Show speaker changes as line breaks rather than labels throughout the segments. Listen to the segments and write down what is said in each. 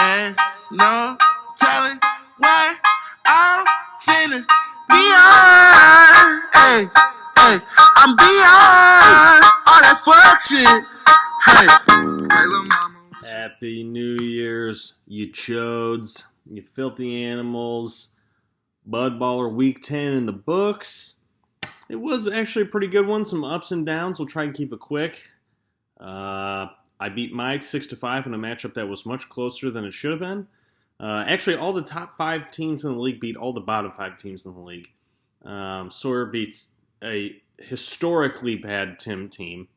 Ain't no telling what I'm feeling beyond. Hey, hey, I'm beyond all that fuck shit. Hey, little mama.
Happy New Year's, you chodes, you filthy animals. Bud Baller Week 10 in the books. It was actually a pretty good one. Some ups and downs. We'll try and keep it quick. I beat Mike 6-5 in a matchup that was much closer than it should have been. Actually, all the top 5 teams in the league beat all the bottom 5 teams in the league. Sawyer beats a historically bad Tim team.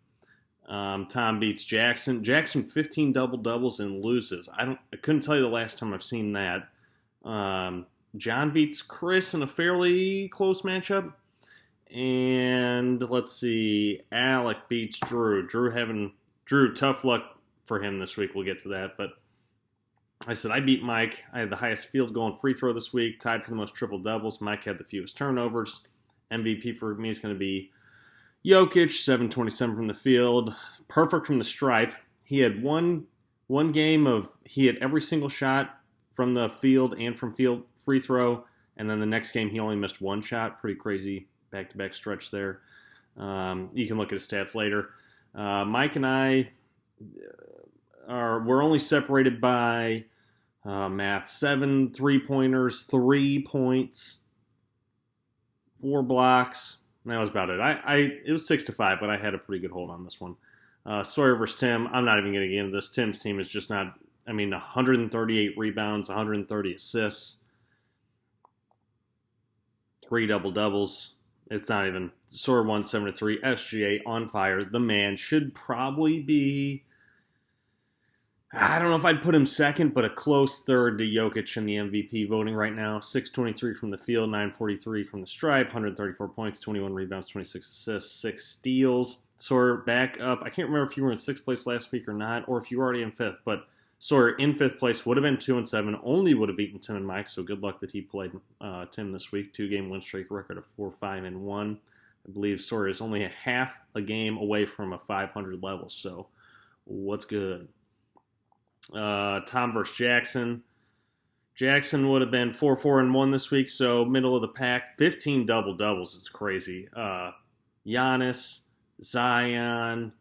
Tom beats Jackson. Jackson 15 double-doubles and loses. I couldn't tell you the last time I've seen that. John beats Chris in a fairly close matchup. And let's see, Alec beats Drew. Drew, tough luck for him this week. We'll get to that. But I said I beat Mike. I had the highest field goal and free throw this week, tied for the most triple doubles. Mike had the fewest turnovers. MVP for me is going to be Jokic, 727 from the field, perfect from the stripe. He had one game of he hit every single shot from the field and from field free throw, and then the next game he only missed one shot. Pretty crazy back-to-back stretch there. You can look at his stats later. Mike and I we're only separated by math 7 3-pointers, 3 points, 4 blocks. That was about it. It was 6-5, but I had a pretty good hold on this one. Sawyer versus Tim. I'm not even going to get into this. Tim's team is just not. 138 rebounds, 130 assists, 3 double-doubles. It's not even. Sawyer won 7-3. SGA on fire. The man should probably be. I don't know if I'd put him second, but a close third to Jokic in the MVP voting right now. 623 from the field, 943 from the stripe, 134 points, 21 rebounds, 26 assists, 6 steals. Sawyer back up. I can't remember if you were in 6th place last week or not, or if you were already in 5th, but Sawyer in 5th place would have been 2-7, only would have beaten Tim and Mike, so good luck that he played Tim this week. 2-game win streak, record of 4-5-1. I believe Sawyer is only a half a game away from a 500 level, so what's good? Tom versus Jackson. Jackson would have been 4-4-1 this week, so middle of the pack. 15 double-doubles is crazy. Giannis, Zion,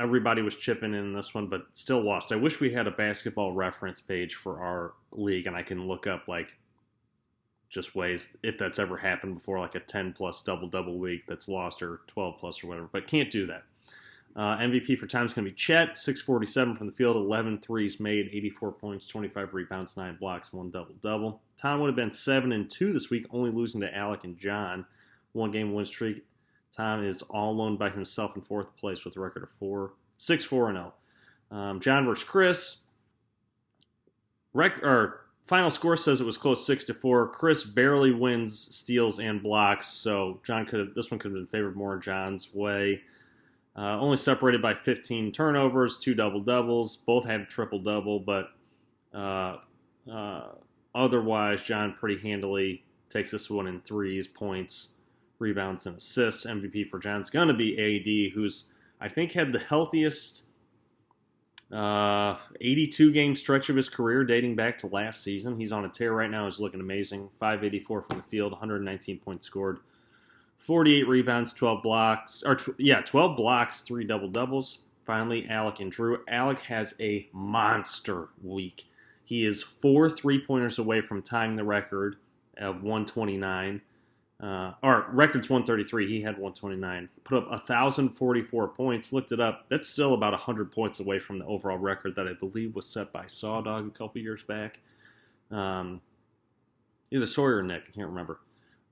everybody was chipping in this one, but still lost. I wish we had a basketball reference page for our league, and I can look up, just ways, if that's ever happened before, like a 10-plus double-double week that's lost, or 12-plus or whatever, but can't do that. MVP for Tom is going to be Chet, 647 from the field, 11 threes made, 84 points, 25 rebounds, 9 blocks, 1 double-double. Tom would have been 7-2 this week, only losing to Alec and John. 1-game win streak. Tom is all alone by himself in 4th place with a record of 6-4-0. John versus Chris. Final score says it was close, 6-4. Chris barely wins steals and blocks, so this one could have been favored more John's way. Only separated by 15 turnovers, 2 double-doubles. Both had a triple-double, but otherwise, John pretty handily takes this one in threes, points, rebounds, and assists. MVP for John's going to be AD, who's, I think, had the healthiest 82-game stretch of his career dating back to last season. He's on a tear right now. He's looking amazing. 584 from the field, 119 points scored. 48 rebounds, 12 blocks, 12 blocks, 3 double-doubles. Finally, Alec and Drew. Alec has a monster week. He is 4 3-pointers away from tying the record of 129. Record's 133. He had 129. Put up 1,044 points. Looked it up. That's still about 100 points away from the overall record that I believe was set by Sawdog a couple years back. Either Sawyer or Nick. I can't remember.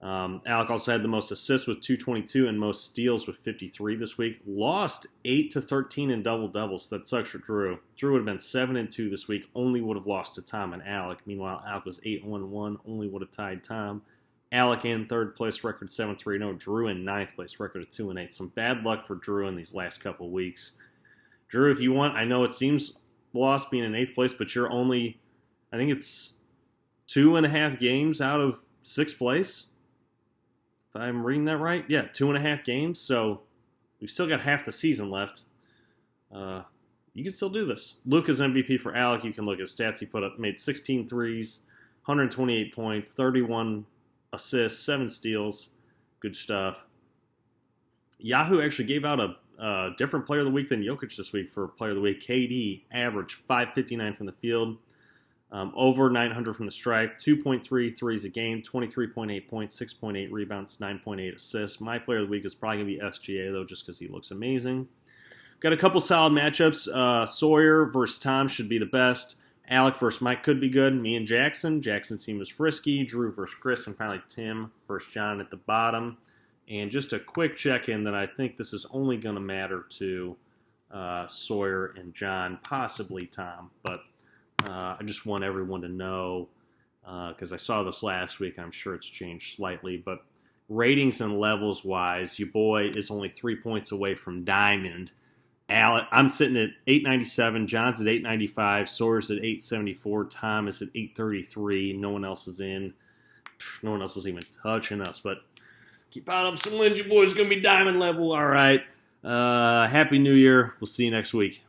Alec also had the most assists with 222 and most steals with 53 this week. Lost 8-13 in double-doubles. That sucks for Drew. Drew would have been 7-2 this week. Only would have lost to Tom and Alec. Meanwhile, Alec was 8-1. Only would have tied Tom. Alec in 3rd place, record 7-3-0. Drew in 9th place, record of 2-8. Some bad luck for Drew in these last couple weeks. Drew, if you want, I know it seems lost being in 8th place, but you're only, I think it's 2.5 games out of 6th place. If I'm reading that right. Yeah, 2.5 games. So we've still got half the season left. you can still do this. Luka's MVP for Alec. You can look at his stats. He made 16 threes, 128 points, 31 assists, 7 steals. Good stuff. Yahoo actually gave out a different player of the week than Jokic this week for player of the week. KD averaged 559 from the field, over 900 from the stripe, 2.3 threes a game, 23.8 points, 6.8 rebounds, 9.8 assists. My player of the week is probably going to be SGA, though, just because he looks amazing. Got a couple solid matchups. Sawyer versus Tom should be the best. Alec versus Mike could be good. Me and Jackson. Jackson's team is Frisky. Drew versus Chris. And finally Tim versus John at the bottom. And just a quick check-in that I think this is only going to matter to Sawyer and John, possibly Tom. But I just want everyone to know, because I saw this last week. I'm sure it's changed slightly. But ratings and levels-wise, your boy is only 3 points away from Diamond. I'm sitting at 897. John's at 895. Sawyer's at 874. Tom is at 833. No one else is in. No one else is even touching us. But keep on up some wins. Your boy's going to be diamond level. All right. Happy New Year. We'll see you next week.